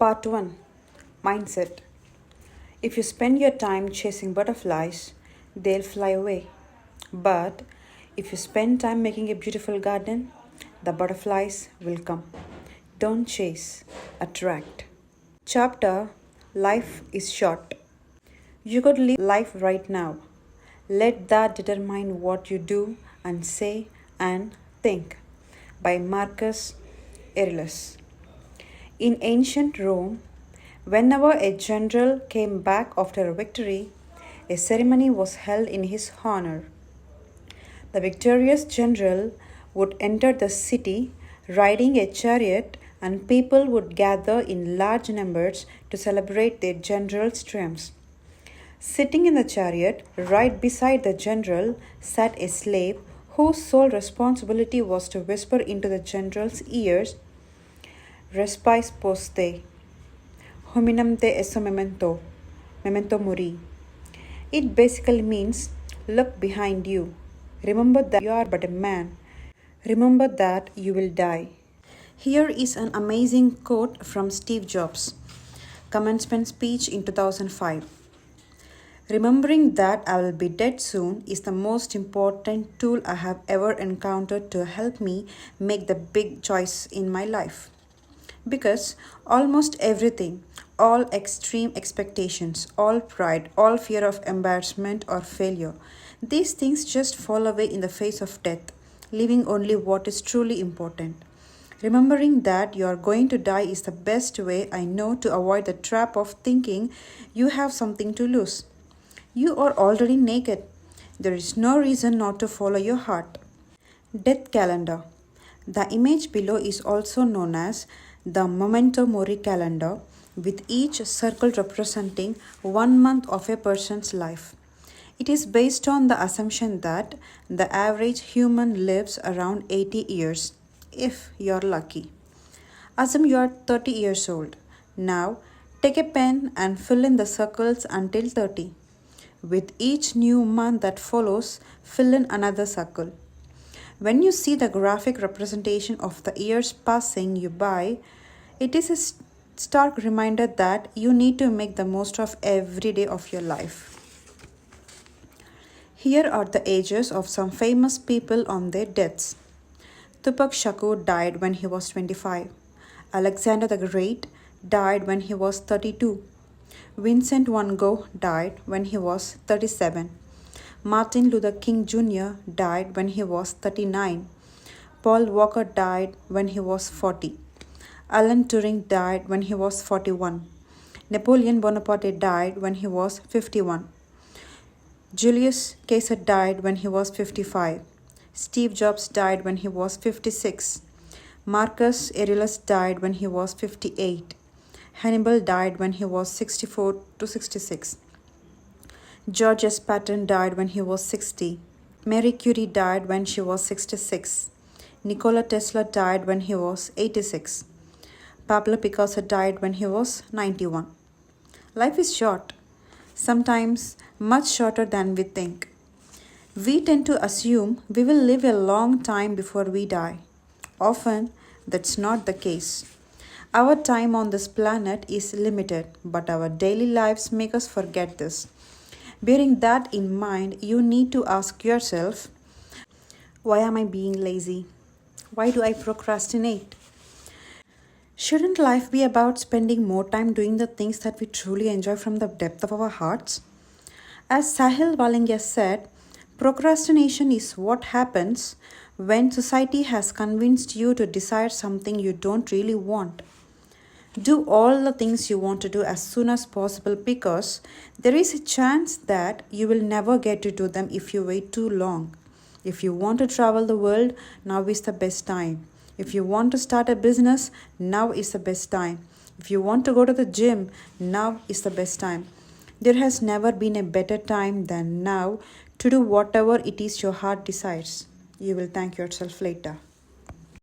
Part 1 Mindset. If you spend your time chasing butterflies, they'll fly away. But if you spend time making a beautiful garden, the butterflies will come. Don't chase, attract. Chapter Life is short. You could live life right now. Let that determine what you do and say and think. By Marcus Aurelius. In ancient Rome, whenever a general came back after a victory, a ceremony was held in his honor. The victorious general would enter the city riding a chariot, and people would gather in large numbers to celebrate their general's triumphs. Sitting in the chariot, right beside the general, sat a slave whose sole responsibility was to whisper into the general's ears, Respis poste, hominum te esse memento mori. It basically means, look behind you. Remember that you are but a man. Remember that you will die. Here is an amazing quote from Steve Jobs' commencement speech in 2005. Remembering that I will be dead soon is the most important tool I have ever encountered to help me make the big choice in my life. Because almost everything, all extreme expectations, all pride, all fear of embarrassment or failure, these things just fall away in the face of death, leaving only what is truly important. Remembering that you are going to die is the best way I know to avoid the trap of thinking you have something to lose. You are already naked. There is no reason not to follow your heart. Death calendar. The image below is also known as the memento mori calendar, with each circle representing 1 month of a person's life. It is based on the assumption that the average human lives around 80 years, if you're lucky. Assume you are 30 years old. Now, take a pen and fill in the circles until 30. With each new month that follows, fill in another circle. When you see the graphic representation of the years passing you by, it is a stark reminder that you need to make the most of every day of your life. Here are the ages of some famous people on their deaths. Tupac Shakur died when he was 25. Alexander the Great died when he was 32. Vincent van Gogh died when he was 37. Martin Luther King Jr. died when he was 39. Paul Walker died when he was 40. Alan Turing died when he was 41. Napoleon Bonaparte died when he was 51. Julius Caesar died when he was 55. Steve Jobs died when he was 56. Marcus Aurelius died when he was 58. Hannibal died when he was 64 to 66. George S. Patton died when he was 60. Marie Curie died when she was 66. Nikola Tesla died when he was 86. Pablo Picasso died when he was 91. Life is short, sometimes much shorter than we think. We tend to assume we will live a long time before we die. Often, that's not the case. Our time on this planet is limited, but our daily lives make us forget this. Bearing that in mind, you need to ask yourself, why am I being lazy? Why do I procrastinate? Shouldn't life be about spending more time doing the things that we truly enjoy from the depth of our hearts? As Sahil Walingya said, procrastination is what happens when society has convinced you to desire something you don't really want. Do all the things you want to do as soon as possible because there is a chance that you will never get to do them if you wait too long. If you want to travel the world, now is the best time. If you want to start a business, now is the best time. If you want to go to the gym, now is the best time. There has never been a better time than now to do whatever it is your heart desires. You will thank yourself later.